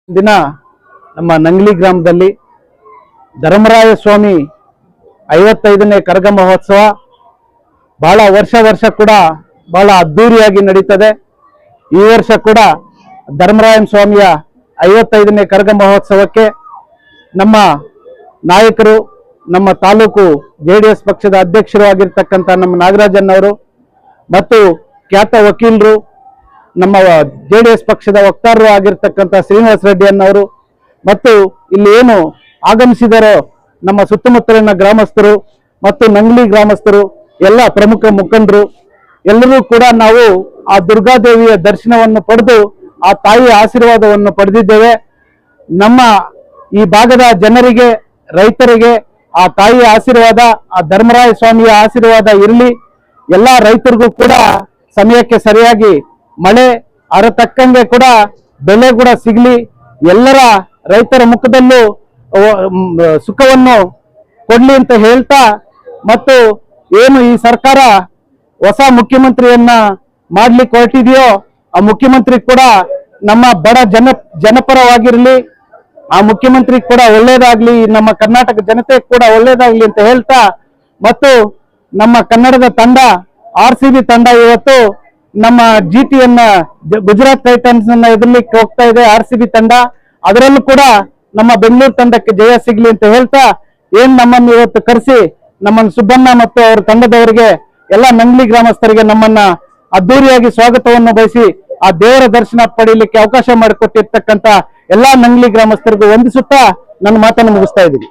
ದಿನ ನಮ್ಮ ನಂಗ್ಲಿ ಗ್ರಾಮದಲ್ಲಿ ಧರ್ಮರಾಯ ಸ್ವಾಮಿ 55ನೇ ಕರಗ ಮಹೋತ್ಸವ ಬಹಳ ವರ್ಷ ಕೂಡ ಬಹಳ ಅದ್ದೂರಿಯಾಗಿ ನಡೀತದೆ। ಈ ವರ್ಷ ಕೂಡ ಧರ್ಮರಾಯನ ಸ್ವಾಮಿಯ 55ನೇ ಕರಗ ಮಹೋತ್ಸವಕ್ಕೆ ನಮ್ಮ ನಾಯಕರು, ನಮ್ಮ ತಾಲೂಕು ಜೆಡಿಎಸ್ ಪಕ್ಷದ ಅಧ್ಯಕ್ಷರು ಆಗಿರತಕ್ಕಂತ ನಮ್ಮ ನಾಗರಾಜಣ್ಣವರು ಮತ್ತು ಖ್ಯಾತ ವಕೀಲರು, ನಮ್ಮ ಜೆಡಿಎಸ್ ಪಕ್ಷದ ವಕ್ತಾರರು ಆಗಿರತಕ್ಕಂತ ಶ್ರೀನಿವಾಸ ರೆಡ್ಡಿ ಅನ್ನವರು ಮತ್ತು ಇಲ್ಲಿ ಏನು ಆಗಮಿಸಿದರೋ ನಮ್ಮ ಸುತ್ತಮುತ್ತಲಿನ ಗ್ರಾಮಸ್ಥರು ಮತ್ತು ನಂಗ್ಲಿ ಗ್ರಾಮಸ್ಥರು ಎಲ್ಲ ಪ್ರಮುಖ ಮುಖಂಡರು ಎಲ್ಲರೂ ಕೂಡ ನಾವು ಆ ದುರ್ಗಾದೇವಿಯ ದರ್ಶನವನ್ನು ಪಡೆದು ಆ ತಾಯಿಯ ಆಶೀರ್ವಾದವನ್ನು ಪಡೆದಿದ್ದೇವೆ। ನಮ್ಮ ಈ ಭಾಗದ ಜನರಿಗೆ, ರೈತರಿಗೆ ಆ ತಾಯಿಯ ಆಶೀರ್ವಾದ, ಆ ಧರ್ಮರಾಯ ಸ್ವಾಮಿಯ ಆಶೀರ್ವಾದ ಇರಲಿ। ಎಲ್ಲ ರೈತರಿಗೂ ಕೂಡ ಸಮಯಕ್ಕೆ ಸರಿಯಾಗಿ ಮಳೆ ಅರತಕ್ಕಂಗೆ ಕೂಡ ಬೆಲೆ ಕೂಡ ಸಿಗಲಿ, ಎಲ್ಲರ ರೈತರ ಮುಖದಲ್ಲೂ ಸುಖವನ್ನು ಕೊಡ್ಲಿ ಅಂತ ಹೇಳ್ತಾ, ಮತ್ತು ಏನು ಈ ಸರ್ಕಾರ ಹೊಸ ಮುಖ್ಯಮಂತ್ರಿಯನ್ನ ಮಾಡ್ಲಿಕ್ಕೆ ಹೊರಟಿದೆಯೋ ಆ ಮುಖ್ಯಮಂತ್ರಿ ಕೂಡ ನಮ್ಮ ಬಡ ಜನಪರವಾಗಿರ್ಲಿ, ಆ ಮುಖ್ಯಮಂತ್ರಿ ಕೂಡ ಒಳ್ಳೇದಾಗ್ಲಿ, ನಮ್ಮ ಕರ್ನಾಟಕ ಜನತೆ ಕೂಡ ಒಳ್ಳೇದಾಗ್ಲಿ ಅಂತ ಹೇಳ್ತಾ, ಮತ್ತು ನಮ್ಮ ಕನ್ನಡದ ತಂಡ RCB ತಂಡ ಇವತ್ತು ನಮ್ಮ GTಯನ್ನ ಗುಜರಾತ್ ಟೈಟನ್ಸ್ ಅನ್ನ ಎದುರ್ಲಿಕ್ಕೆ ಹೋಗ್ತಾ ಇದೆ। RCB ತಂಡ ಅದರಲ್ಲೂ ಕೂಡ ನಮ್ಮ ಬೆಂಗಳೂರು ತಂಡಕ್ಕೆ ಜಯ ಸಿಗ್ಲಿ ಅಂತ ಹೇಳ್ತಾ, ಏನ್ ನಮ್ಮನ್ನು ಇವತ್ತು ಕರೆಸಿ ನಮ್ಮನ್ನು ಸುಬ್ಬಣ್ಣ ಮತ್ತು ಅವರ ತಂಡದವರಿಗೆ ಎಲ್ಲ ನಂಗ್ಲಿ ಗ್ರಾಮಸ್ಥರಿಗೆ ನಮ್ಮನ್ನ ಅದ್ದೂರಿಯಾಗಿ ಸ್ವಾಗತವನ್ನು ಬಯಸಿ ಆ ದೇವರ ದರ್ಶನ ಪಡೆಯಲಿಕ್ಕೆ ಅವಕಾಶ ಮಾಡಿಕೊಟ್ಟಿರ್ತಕ್ಕಂತ ಎಲ್ಲಾ ನಂಗ್ಲಿ ಗ್ರಾಮಸ್ಥರಿಗೂ ವಂದಿಸುತ್ತಾ ನನ್ನ ಮಾತನ್ನು ಮುಗಿಸ್ತಾ ಇದ್ದೀನಿ।